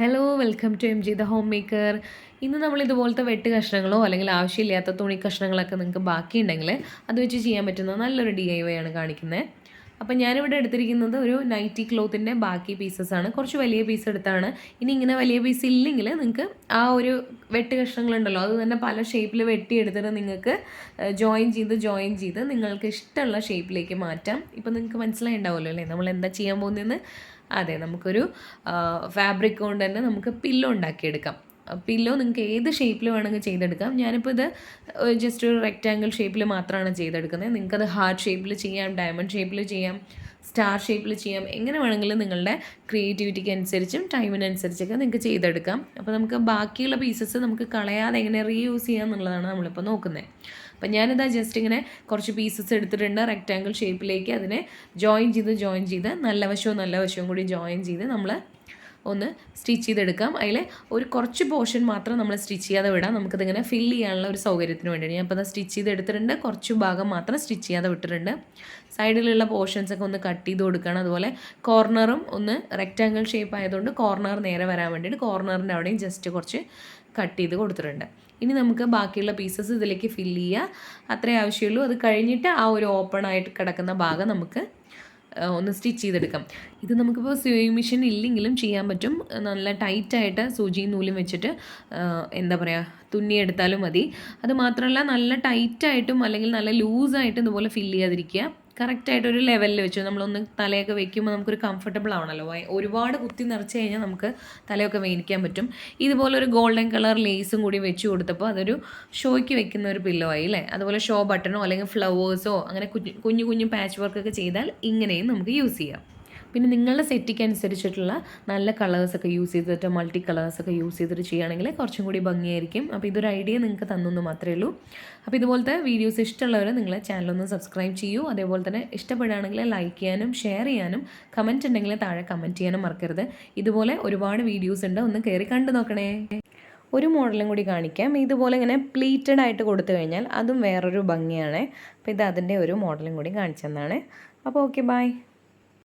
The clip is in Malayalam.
Hello welcome to M G the home maker. ഇന്ന് നമ്മൾ ഇതുപോലത്തെ വെട്ട് കഷ്ണങ്ങളോ അല്ലെങ്കിൽ ആവശ്യമില്ലാത്ത തുണി കഷ്ണങ്ങളൊക്കെ നിങ്ങൾക്ക് ബാക്കിയുണ്ടെങ്കിൽ അത് വെച്ച് ചെയ്യാൻ പറ്റുന്ന നല്ലൊരു DIY ആണ് കാണിക്കുന്നത്. അപ്പം ഞാനിവിടെ എടുത്തിരിക്കുന്നത് ഒരു നൈറ്റി ക്ലോത്തിൻ്റെ ബാക്കി പീസസ് ആണ്. കുറച്ച് വലിയ പീസ് എടുത്താണ്. ഇനി ഇങ്ങനെ വലിയ പീസ് ഇല്ലെങ്കിൽ നിങ്ങൾക്ക് ആ ഒരു വെട്ട് കഷ്ണങ്ങളുണ്ടല്ലോ അത് തന്നെ പല ഷേപ്പിൽ വെട്ടിയെടുത്തിട്ട് നിങ്ങൾക്ക് ജോയിൻ ചെയ്ത് നിങ്ങൾക്ക് ഇഷ്ടമുള്ള ഷേപ്പിലേക്ക് മാറ്റാം. ഇപ്പം നിങ്ങൾക്ക് മനസ്സിലായിട്ടുണ്ടാവുമല്ലോ അല്ലേ നമ്മൾ എന്താ ചെയ്യാൻ പോകുന്നതെന്ന്. അതെ, നമുക്കൊരു ഫാബ്രിക് കൊണ്ട് തന്നെ നമുക്ക് പില്ലോ ഉണ്ടാക്കിയെടുക്കാം. പില്ലോ നിങ്ങൾക്ക് ഏത് ഷേപ്പിൽ വേണമെങ്കിൽ ചെയ്തെടുക്കാം. ഞാനിപ്പോൾ ഇത് ജസ്റ്റ് ഒരു റെക്റ്റാങ്കിൾ ഷേപ്പിൽ മാത്രമാണ് ചെയ്തെടുക്കുന്നത്. നിങ്ങൾക്കത് ഹാർട്ട് ഷേപ്പിൽ ചെയ്യാം, ഡയമണ്ട് ഷേപ്പിൽ ചെയ്യാം, സ്റ്റാർ ഷേപ്പിൽ ചെയ്യാം. എങ്ങനെ വേണമെങ്കിലും നിങ്ങളുടെ ക്രിയേറ്റിവിറ്റിക്ക് അനുസരിച്ചും ടൈമിനനുസരിച്ചൊക്കെ നിങ്ങൾക്ക് ചെയ്തെടുക്കാം. അപ്പോൾ നമുക്ക് ബാക്കിയുള്ള പീസസ് നമുക്ക് കളയാതെ എങ്ങനെ റീയൂസ് ചെയ്യാം എന്നുള്ളതാണ് നമ്മളിപ്പോൾ നോക്കുന്നത്. അപ്പം ഞാനിതാ ജസ്റ്റ് ഇങ്ങനെ കുറച്ച് പീസസ് എടുത്തിട്ടുണ്ട്. റെക്റ്റാങ്കിൾ ഷേപ്പിലേക്ക് അതിനെ ജോയിൻ ചെയ്ത് നല്ല വശവും കൂടി ജോയിൻ ചെയ്ത് നമ്മൾ ഒന്ന് സ്റ്റിച്ച് ചെയ്തെടുക്കാം. അതിൽ ഒരു കുറച്ച് പോർഷൻ മാത്രം നമ്മൾ സ്റ്റിച്ച് ചെയ്യാതെ വിടാം. നമുക്കതിങ്ങനെ ഫില്ല് ചെയ്യാനുള്ള ഒരു സൗകര്യത്തിന് വേണ്ടിയാണ് ഞാൻ ഇപ്പോൾ അത് സ്റ്റിച്ച് ചെയ്തെടുത്തിട്ടുണ്ട്. കുറച്ച് ഭാഗം മാത്രം സ്റ്റിച്ച് ചെയ്യാതെ വിട്ടിട്ടുണ്ട്. സൈഡിലുള്ള പോർഷൻസൊക്കെ ഒന്ന് കട്ട് ചെയ്ത് കൊടുക്കണം. അതുപോലെ കോർണറും ഒന്ന് റെക്റ്റാങ്കിൾ ഷേപ്പ് ആയതുകൊണ്ട് കോർണർ നേരെ വരാൻ വേണ്ടിയിട്ട് കോർണറിൻ്റെ അവിടെയും ജസ്റ്റ് കുറച്ച് കട്ട് ചെയ്ത് കൊടുത്തിട്ടുണ്ട്. ഇനി നമുക്ക് ബാക്കിയുള്ള പീസസ് ഇതിലേക്ക് ഫില്ല് ചെയ്യുക, അത്രേ ആവശ്യമുള്ളൂ. അത് കഴിഞ്ഞിട്ട് ആ ഒരു ഓപ്പൺ ആയിട്ട് കിടക്കുന്ന ഭാഗം നമുക്ക് ഒന്ന് സ്റ്റിച്ച് ചെയ്തെടുക്കാം. ഇത് നമുക്കിപ്പോൾ സ്യൂയിങ് മെഷീൻ ഇല്ലെങ്കിലും ചെയ്യാൻ പറ്റും. നല്ല ടൈറ്റായിട്ട് സൂചിയും നൂലും വെച്ചിട്ട് എന്താ പറയുക തുന്നിയെടുത്താലും മതി. അത് മാത്രമല്ല നല്ല ടൈറ്റായിട്ടും അല്ലെങ്കിൽ നല്ല ലൂസായിട്ടും ഇതുപോലെ ഫില്ല് ചെയ്യാതിരിക്കുക. കറക്റ്റായിട്ടൊരു ലെവലിൽ വെച്ചു നമ്മളൊന്ന് തലയൊക്കെ വെക്കുമ്പോൾ നമുക്കൊരു കംഫർട്ടബിൾ ആവണമല്ലോ. ഒരുപാട് കുത്തി നിറച്ച് കഴിഞ്ഞാൽ നമുക്ക് തലയൊക്കെ വേനിക്കാൻ പറ്റും. ഇതുപോലൊരു ഗോൾഡൻ കളർ ലേസും കൂടി വെച്ച് കൊടുത്തപ്പോൾ അതൊരു ഷോയ്ക്ക് വെക്കുന്ന ഒരു പില്ലോ ആയി അല്ലേ. അതുപോലെ ഷോ ബട്ടണോ അല്ലെങ്കിൽ ഫ്ലവേഴ്സോ അങ്ങനെ കുഞ്ഞു പാച്ച് വർക്കൊക്കെ ചെയ്താൽ ഇങ്ങനെയും നമുക്ക് യൂസ് ചെയ്യാം. പിന്നെ നിങ്ങളുടെ സെറ്റിക്ക് അനുസരിച്ചിട്ടുള്ള നല്ല കളേഴ്സൊക്കെ യൂസ് ചെയ്തിട്ട് മൾട്ടി കളേഴ്സൊക്കെ യൂസ് ചെയ്തിട്ട് ചെയ്യുകയാണെങ്കിൽ കുറച്ചും കൂടി ഭംഗിയായിരിക്കും. അപ്പോൾ ഇതൊരു ഐഡിയ നിങ്ങൾക്ക് തന്നു മാത്രമേ ഉള്ളൂ. അപ്പോൾ ഇതുപോലത്തെ വീഡിയോസ് ഇഷ്ടമുള്ളവർ നിങ്ങളെ ചാനലൊന്ന് സബ്സ്ക്രൈബ് ചെയ്യൂ. അതേപോലെ തന്നെ ഇഷ്ടപ്പെടുകയാണെങ്കിൽ ലൈക്ക് ചെയ്യാനും ഷെയർ ചെയ്യാനും കമൻറ്റ് ഉണ്ടെങ്കിൽ താഴെ കമൻറ്റ് ചെയ്യാനും മറക്കരുത്. ഇതുപോലെ ഒരുപാട് വീഡിയോസ് ഉണ്ട്, ഒന്ന് കയറി കണ്ടു നോക്കണേ. ഒരു മോഡലും കൂടി കാണിക്കാം. ഇതുപോലെ ഇങ്ങനെ പ്ലീറ്റഡ് ആയിട്ട് കൊടുത്തു കഴിഞ്ഞാൽ അതും വേറൊരു ഭംഗിയാണ്. അപ്പോൾ ഇത് അതിൻ്റെ ഒരു മോഡലും കൂടി കാണിച്ചെന്നാണ്. അപ്പോൾ ഓക്കെ, ബൈ.